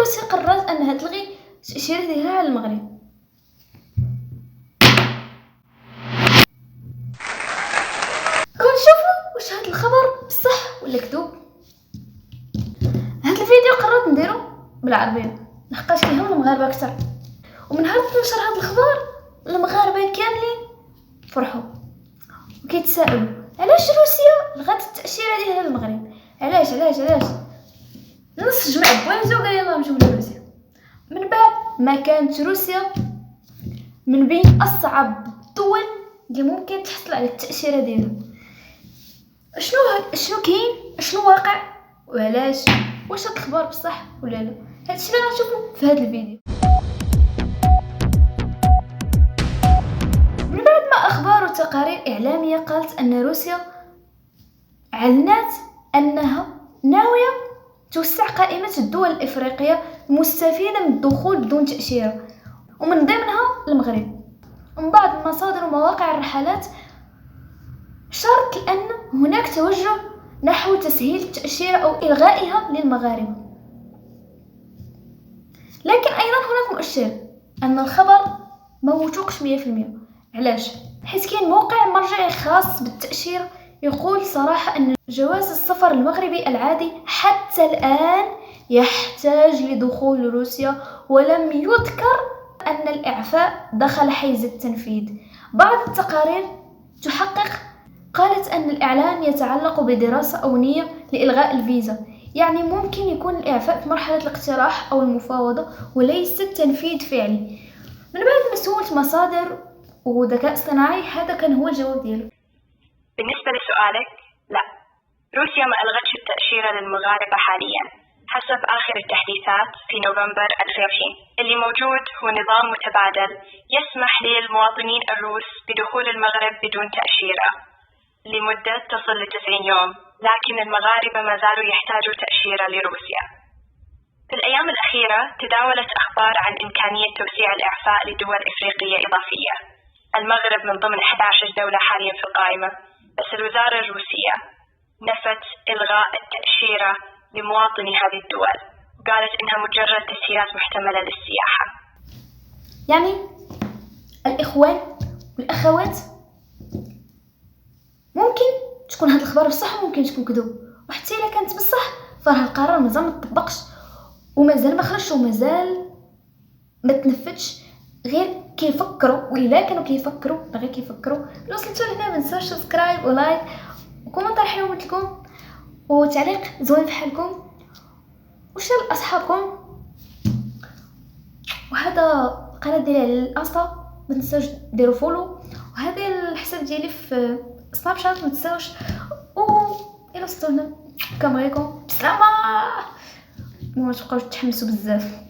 روسيا قررت انها تلغي التاشيره ديالها على المغرب. نشوفوا واش هذا الخبر بصح ولا كذوب. هذا الفيديو قررت نديرو بالعربيه لحقاش كيهمنا المغاربه اكثر، ومن نهار نشر هذا الخبر المغاربه كاملين فرحوا وكيتسائلوا علاش روسيا لغات التاشيره ديالها للمغرب. علاش نص جمع بوانزو قال يلاه نمشيو لروسيا. من بعد ما كانت روسيا من بين اصعب الدول اللي ممكن تحصل على التاشيره ديالها. شنو كاين، شنو واقع، وعلاش، واش هاد الخبر بصح ولا لا؟ هادشي اللي غنشوفو في هذا الفيديو. من بعد ما اخبار وتقارير اعلاميه قالت ان روسيا اعلنت انها ناويه توسع قائمه الدول الافريقيه المستفيده من الدخول بدون تاشيره، ومن ضمنها المغرب. ومن بعض مصادر ومواقع الرحلات شارت أن هناك توجه نحو تسهيل التأشيرة أو إلغائها للمغاربة. لكن أيضا هناك مؤشر أن الخبر ما موثوقش 100%. علاش؟ حيث كاين موقع مرجعي خاص بالتأشيرة يقول صراحة أن جواز السفر المغربي العادي حتى الآن يحتاج لدخول روسيا، ولم يذكر أن الإعفاء دخل حيز التنفيذ. بعض التقارير تحقق قالت أن الإعلان يتعلق بدراسة أو نية لإلغاء الفيزا، يعني ممكن يكون الإعفاء في مرحلة الاقتراح أو المفاوضة وليس تنفيذ فعلي. من بعد ما سولت مصادر وذكاء اصطناعي هذا كان هو الجواب ديالو. بالنسبة لسؤالك، لا، روسيا ما ألغتش التأشيرة للمغاربة حاليا. حسب آخر التحديثات في نوفمبر 2020 اللي موجود هو نظام متبادل يسمح للمواطنين الروس بدخول المغرب بدون تأشيرة لمدة تصل ل90 يوم، لكن المغاربة ما زالوا يحتاجوا تأشيرة لروسيا. في الأيام الأخيرة تداولت أخبار عن إمكانية توسيع الإعفاء لدول إفريقية إضافية. المغرب من ضمن 11 دولة حاليا في القائمة، بس الوزارة الروسية نفت إلغاء التأشيرة لمواطني هذه الدول، وقالت إنها مجرد تسهيلات محتملة للسياحة. يعني الإخوان والأخوات ممكن تكون هذا الخبر بصح وممكن تكون كذوب، وحتى إلا كانت بصح فراه القرار مازال ما تطبقش ومازال ما خرجش ومازال ما تنفذش، غير كيفكروا. وإلا كانوا كيفكروا غير كيفكروا. لو وصلتوا لهنا ما تنساوش سبسكرايب ولايك وكومنتار حلو مثلكم وتعليق زوين بحالكم وشير لاصحابكم. وهذا القناه ديالي على الانستا ما تنساوش ديروا فولو، وهذا الحساب ديالي في سناب شات ما تنساوش. الى وصلتوا هنا كنبغيكم بسلامه، ما تبقاوش تحمسوا بزاف.